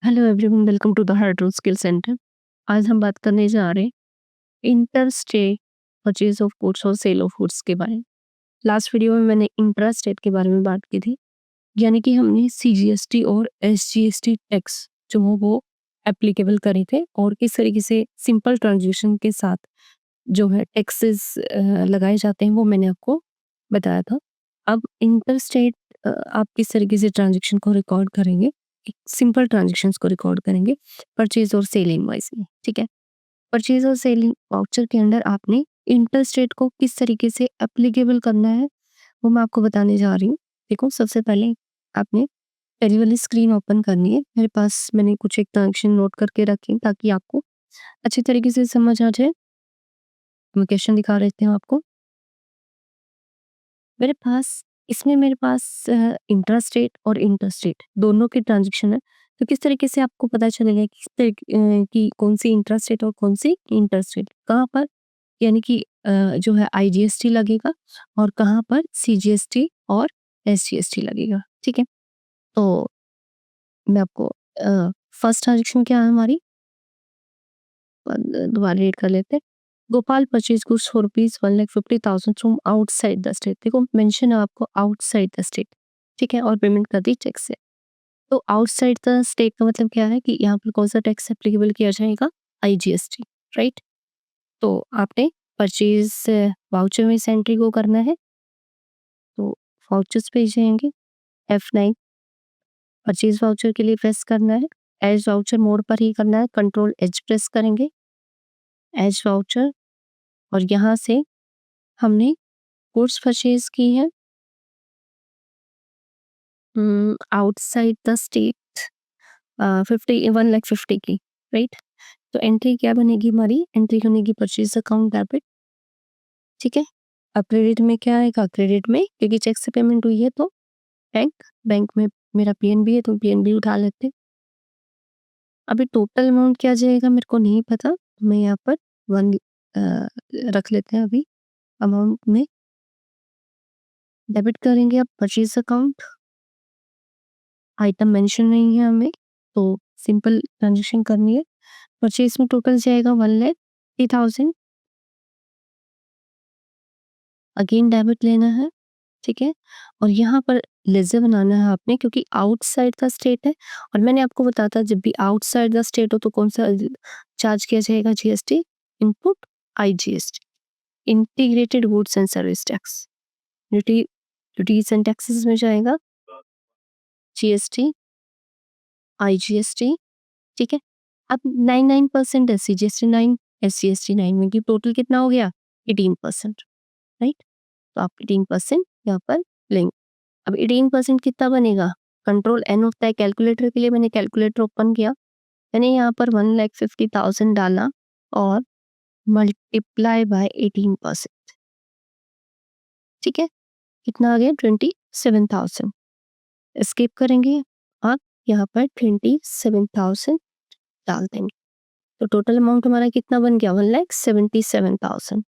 Hello everyone, welcome to the heart route skill centre. आज हम बात करने जा रहे हैं इंटर-स्टेट परचेज ऑफ गुड्स और सेल ऑफ गुड्स के बारे में। लास्ट वीडियो में मैंने इंट्रा-स्टेट के बारे में बात की थी, यानी कि हमने सीजीएसटी और एसजीएसटी टैक्स जो हो वो एप्लीकेबल करे थे और किस तरीके से सिंपल ट्रांजेक्शन के साथ जो है टैक्सेस लगाए जाते हैं वो मैंने आपको बताया था। अब इंटर-स्टेट आप किस तरीके से ट्रांजेक्शन को रिकॉर्ड करेंगे, एक सिंपल ट्रांजेक्शंस को रिकॉर्ड करेंगे परचेज और सेल इनवॉइस में, ठीक है? परचेज और सेल वाउचर के अंडर आपने इंटर-स्टेट को किस तरीके से एप्लीकेबल करना है, वो मैं आपको बताने जा रही हूँ। देखो, सबसे पहले आपने पहली वाली स्क्रीन ओपन करनी है। मेरे पास मैंने कुछ एक ट्रांजेक्शन नोट करके रखे हैं ताकि आपको अच्छी तरीके से समझ आ जाए। मैं क्वेश्चन दिखा देती हूँ आपको। मेरे पास इंट्रा स्टेट और इंटर स्टेट दोनों के ट्रांजेक्शन है। तो किस तरीके से आपको पता चलेगा कि कौन सी इंट्रा स्टेट और कौन सी इंटर स्टेट कहाँ पर, यानी कि जो है आईजीएसटी लगेगा और कहाँ पर सीजीएसटी और एसजीएसटी लगेगा, ठीक है? तो मैं आपको फर्स्ट ट्रांजेक्शन क्या है हमारी, दोबारा रीड कर लेते हैं। Gopal purchase goods for rupees 1,50,000 from outside the state. देखो, मेंशन है आपको आउटसाइड द स्टेट, ठीक है, और पेमेंट कर दी चेक से। तो आउटसाइड द स्टेट का मतलब क्या है कि यहाँ पर कौन सा टैक्स एप्लीकेबल किया जाएगा, आईजीएसटी, राइट? तो आपने परचेज वाउचर में इस एंट्री को करना है। तो वाउचर्स पे जाएंगे, F9 परचेज वाउचर के लिए प्रेस करना है। एज वाउचर मोड पर ही करना है, कंट्रोल एच प्रेस करेंगे, एज वाउचर, और यहाँ से हमने गुड्स परचेज की है आउटसाइड द स्टेट 1,50,000 की, राइट? तो एंट्री क्या बनेगी हमारी, एंट्री बनेगी परचेज अकाउंट डेबिट, ठीक है? अब क्रेडिट में क्या आएगा, क्रेडिट में क्योंकि चेक से पेमेंट हुई है तो बैंक में मेरा पीएनबी है तो पीएनबी उठा लेते हैं। अभी टोटल अमाउंट क्या जाएगा मेरे को नहीं पता, तो मैं यहाँ पर 1 रख लेते हैं। अभी अमाउंट में डेबिट करेंगे, अब परचेज अकाउंट, आइटम मेंशन नहीं है हमें तो सिंपल ट्रांजेक्शन करनी है। परचेज में टोटल जाएगा 1,50,000, अगेन डेबिट लेना है, ठीक है? और यहाँ पर लेजर बनाना है आपने क्योंकि आउटसाइड द स्टेट है, और मैंने आपको बताया था जब भी आउटसाइड द स्टेट हो तो कौन सा चार्ज किया जाएगा, GST, input IGST, integrated goods and service tax, duties and taxes में जाएगा जीएसटी, आईजीएसटी, ठीक है? अब 99% है, सीजीएसटी 9, एसजीएसटी 9 में टोटल कितना हो गया, 18%, राइट? तो आप 18% यहाँ पर लेंगे। अब 18% कितना बनेगा, कंट्रोल एन होता है कैलकुलेटर के लिए, मैंने कैलकुलेटर ओपन किया, मैंने यहाँ पर 1,50,000 डाला और मल्टीप्लाई बाय 18%, ठीक है? कितना आ गया, 27,000। स्किप करेंगे और यहाँ पर 27,000 डाल देंगे, तो टोटल अमाउंट हमारा कितना बन गया, 1,77,000।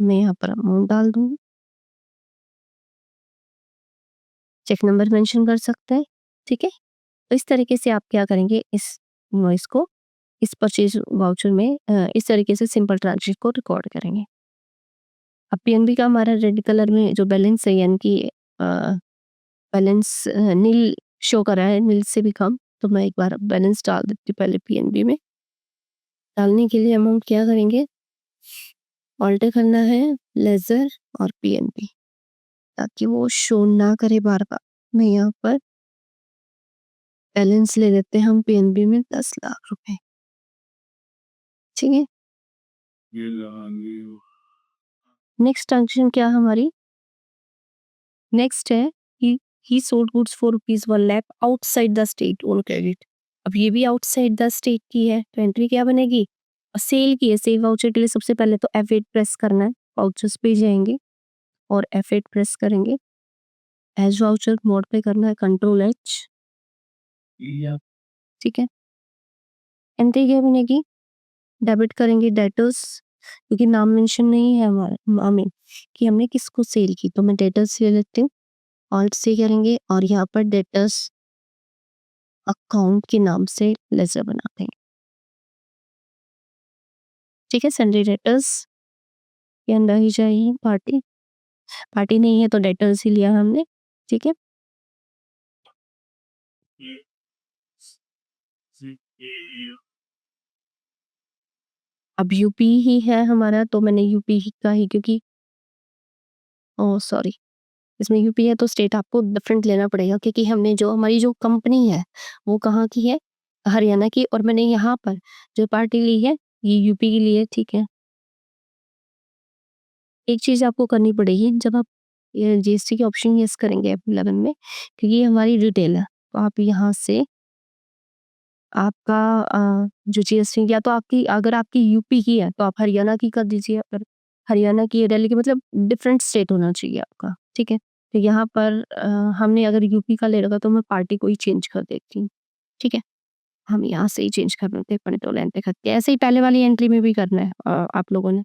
मैं यहाँ पर अमाउंट डाल दूंगी, चेक नंबर मेंशन कर सकते हैं, ठीक है? तो इस तरीके से आप क्या करेंगे, इस इनवॉइस को इस परचेज वाउचर में इस तरीके से सिंपल ट्रांजेक्शन को रिकॉर्ड करेंगे। अब पीएनबी का हमारा रेड कलर में जो बैलेंस है, यानी कि बैलेंस नील शो कर रहा है, नील से भी कम, तो मैं एक बार बैलेंस डाल देती हूँ पहले पीएनबी में। डालने के लिए अमाउंट क्या करेंगे, ऑल्टर करना है लेजर और पीएनबी ताकि वो शो ना करे बार बार। मैं यहाँ पर बैलेंस ले लेते हैं हम पीएनबी में 10 लाख रुपए, ठीक है? नेक्स्ट ट्रांजेक्शन क्या है हमारी, नेक्स्ट है कि ही sold goods for rupees 1 lakh outside the state on credit. अब ये भी आउटसाइड द स्टेट की है तो एंट्री क्या बनेगी, सेल की है। सेल वाउचर के लिए सबसे पहले तो F8 प्रेस करना है, वाउचर्स पे जाएंगे और F8 प्रेस करेंगे, एज वाउचर मोड पे करना है, कंट्रोल एच, ठीक है? एंट्री क्या बनेगी, डेबिट करेंगे डेटर्स, क्योंकि नाम मेंशन नहीं है हमारा हमें कि हमने किसको सेल की, तो मैं डेटर्स ले लेती हूँ, ऑल्ट से करेंगे और यहाँ पर डेटर्स अकाउंट के नाम से लेजर बनाते हैं। ठीक है, सन्ड्री डेटर्स के अंदर ही जाइए, पार्टी पार्टी नहीं है तो डेटर्स ही लिया हमने। ठीक है, अब यूपी ही है हमारा, तो मैंने यूपी ही का ही, क्योंकि सॉरी, इसमें यूपी है तो स्टेट आपको डिफरेंट लेना पड़ेगा, क्योंकि हमने जो हमारी जो कंपनी है वो कहाँ की है, हरियाणा की, और मैंने यहाँ पर जो पार्टी ली है ये यूपी की ली है। ठीक है, एक चीज आपको करनी पड़ेगी जब आप जीएसटी के ऑप्शन यस करेंगे F11 में, क्योंकि ये हमारी डिटेल है, तो आप यहाँ से आपका जो जीएसटी, या तो आपकी, अगर आपकी यूपी की है तो आप हरियाणा की कर दीजिए, अगर हरियाणा की है दिल्ली की, मतलब डिफरेंट स्टेट होना चाहिए आपका। ठीक है, तो यहाँ पर हमने अगर यूपी का ले रखा तो मैं पार्टी को ही चेंज कर देती हूँ। ठीक है, हम यहाँ से ही चेंज कर देते हैं, पेट्रोल एंट्री करके, ऐसे ही पहले वाली एंट्री में भी करना है आप लोगों ने।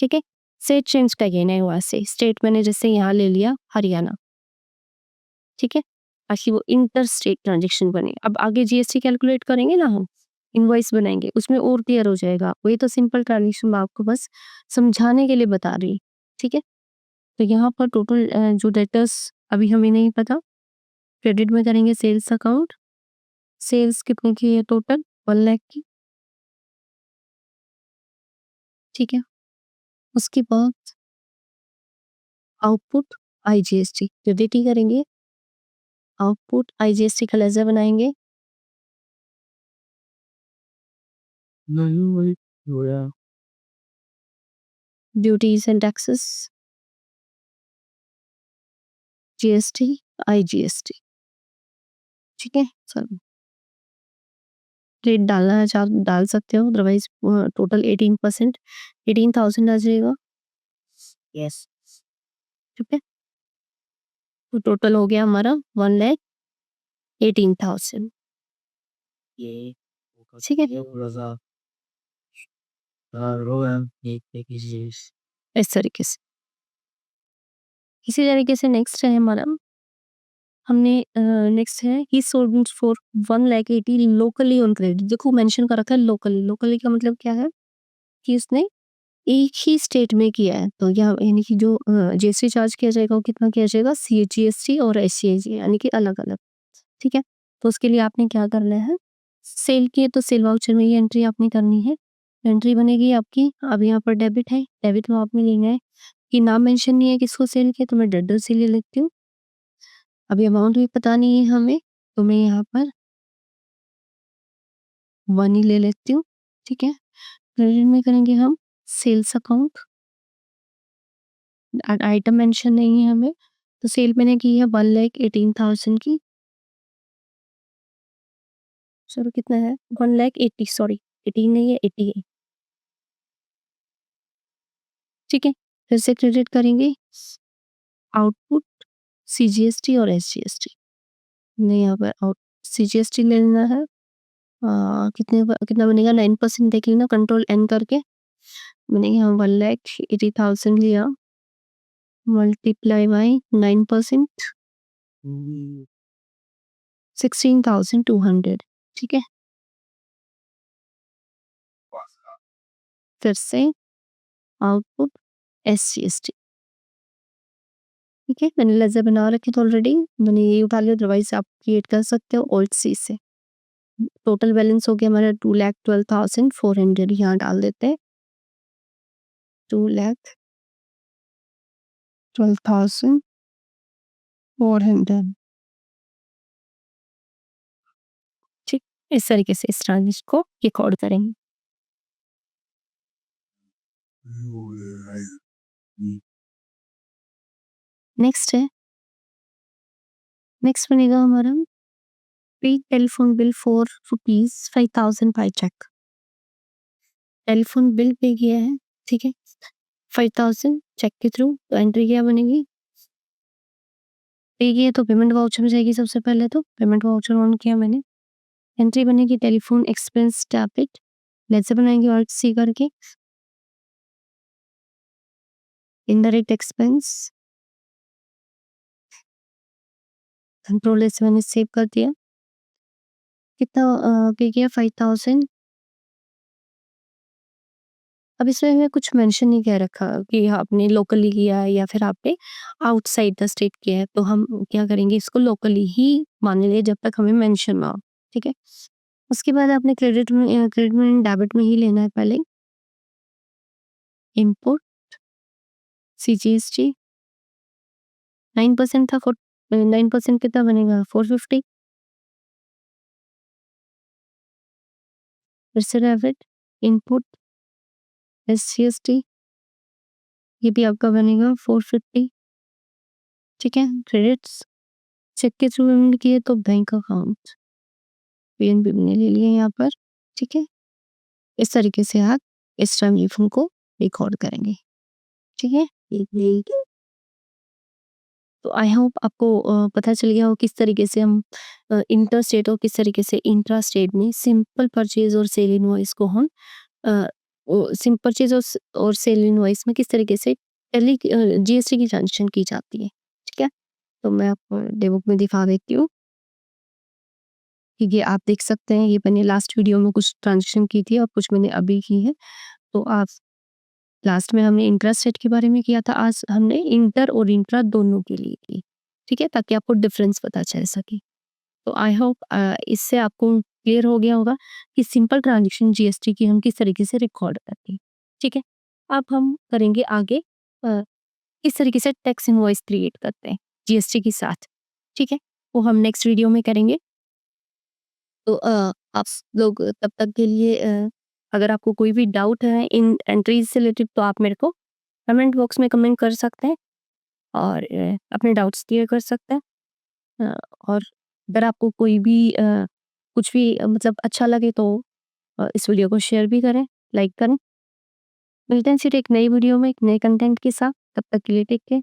ठीक है, स्टेट चेंज का ये नहीं हुआ, से स्टेट मैंने जैसे यहाँ ले लिया हरियाणा। ठीक है, ताकि वो इंटर स्टेट ट्रांजेक्शन बने। अब आगे जीएसटी कैलकुलेट करेंगे ना हम, इनवॉइस बनाएंगे, उसमें और क्लियर हो जाएगा। वही तो सिंपल ट्रांजेक्शन मैं आपको बस समझाने के लिए बता रही। ठीक है, तो यहाँ पर टोटल जो डेटर्स अभी हमें नहीं पता, क्रेडिट में करेंगे सेल्स अकाउंट। सेल्स कितने की है टोटल, 1 लाख की। ठीक है, उसके बाद आउटपुट आईजीएसटी क्रेडिट ही करेंगे। आउटपुट आईजीएसटी का लेजर बनाएंगे। Duties and taxes, GST, IGST. ठीक है, सर रेट डालना है चाहे आप डाल सकते हो, अदरवाइज टोटल 18%, 18,000 आ जाएगा। यस, ठीक है, तो टोटल हो गया हमारा 1,18,000। ये ठीक है, इस तरीके से। इसी तरीके से नेक्स्ट है हमारा, हमने नेक्स्ट है ही sold for 1,80,000 locally on credit. देखो मेंशन कर रखा है लोकली। लोकली का मतलब क्या है कि उसने एक ही स्टेट में किया है, तो यहाँ यानी कि जो जीएसटी चार्ज किया जाएगा वो कितना किया जाएगा, सीजीएसटी और एससीएजी, यानी कि अलग अलग। ठीक है, तो उसके लिए आपने क्या करना है, सेल की है तो सेल वाउचर में ये एंट्री आपने करनी है। एंट्री बनेगी आपकी, अब यहाँ पर डेबिट है, डेबिट में आपने लेना है कि नाम मेंशन नहीं है किसको सेल किया, तो मैं डेडर से ले लेती हूँ। अभी अमाउंट भी पता नहीं है हमें, तो मैं यहाँ पर 1 ही ले लेती हूँ। ठीक है, क्रेडिट में करेंगे हम सेल्स अकाउंट, आइटम मेंशन नहीं है हमें, तो सेल मैंने की है 1,18,000 की। सर कितना है, 1,80,000, सॉरी 18 नहीं है 80 है। ठीक है, फिर से क्रेडिट करेंगे आउटपुट सीजीएसटी और एसजीएसटी। नहीं, यहाँ पर आउट सीजीएसटी ले लेना है। कितना बनेगा, 9% देख लेना, कंट्रोल एन करके मैंने यहाँ 1,80,000 लिया, मल्टीप्लाई बाई 9%, 16,200। ठीक है, फिर से आउटपुट एसजीएसटी। ठीक है, मैंने लेजर बना रखे थे ऑलरेडी, मैंने ये उठा लिया, अदरवाइज आप क्रिएट कर सकते हो ऑल्ट सी से। टोटल बैलेंस हो गया हमारा 2,12,400, यहाँ डाल देते हैं 2,12,400। ठीक, इस तरीके से इस ट्रांजेक्शन को रिकॉर्ड करेंगे। नेक्स्ट है, नेक्स्ट बनेगा हमारा pay telephone bill for ₹5,000 by cheque. Telephone bill pay किया है, ठीक है, 5,000 चेक के थ्रू, तो एंट्री क्या बनेगी, पे किया तो पेमेंट वाउचर में जाएगी। सबसे पहले तो पेमेंट वाउचर ऑन किया मैंने, एंट्री बनेगी टेलीफोन एक्सपेंस डेबिट, लेजर बनाएंगे और सी करके, इनडायरेक्ट एक्सपेंस, कंट्रोल से मैंने सेव कर दिया। कितना पे किया 5000। अब इसमें हमें कुछ मेंशन नहीं कह रखा कि आपने लोकली किया है या फिर आपने आउटसाइड द स्टेट किया है, तो हम क्या करेंगे, इसको लोकली ही मान लेंगे जब तक हमें मेंशन ना हो। ठीक है। उसके बाद आपने क्रेडिट में डेबिट में ही लेना है पहले। इनपुट सीजीएसटी 9% था, 9% कितना बनेगा 450। फिर से डेबिट, इनपुट एसजीएसटी, ये भी आपका बनेगा 450। ठीक है। क्रेडिट्स चेक के थ्रू पेमेंट किए तो बैंक अकाउंट पीएनबी ने ले लिया यहाँ पर। ठीक है। इस तरीके से आप इस ट्रांजेक्शन को रिकॉर्ड करेंगे। ठीक है। तो आई होप आपको पता चल गया हो किस तरीके से हम इंटर स्टेट और किस तरीके से इंट्रा स्टेट में सिंपल परचेज और सेल इनवॉइस को हम सिंपल परचेज और सेल इनवॉइस में किस तरीके से जीएसटी की ट्रांजेक्शन की जाती है। ठीक है। तो मैं आपको डेमो में दिखा देती हूँ कि ये आप देख सकते हैं, ये मैंने लास्ट वीडियो में कुछ ट्रांजेक्शन की थी और कुछ मैंने अभी की है। तो आप लास्ट में हमने इंट्रा स्टेट के बारे में किया था, आज हमने इंटर और इंट्रा दोनों के लिए की। ठीक है, ताकि आपको डिफरेंस पता चल सके। तो आई होप इससे आपको क्लियर हो गया होगा कि सिंपल ट्रांजेक्शन जीएसटी की हम किस तरीके से रिकॉर्ड करते हैं। ठीक है। अब हम करेंगे आगे किस तरीके से टैक्स इनवॉइस क्रिएट करते हैं जीएसटी के साथ। ठीक है, वो हम नेक्स्ट वीडियो में करेंगे। तो आप लोग तब तक के लिए अगर आपको कोई भी डाउट है इन एंट्रीज से रिलेटेड तो आप मेरे को कमेंट बॉक्स में कमेंट कर सकते हैं और अपने डाउट्स क्लियर कर सकते हैं। अ, और अगर आपको कोई भी कुछ भी मतलब अच्छा लगे तो इस वीडियो को शेयर भी करें, लाइक करें। मिलते हैं फिर एक नई वीडियो में एक नए कंटेंट के साथ। तब तक के लिए टेक केयर।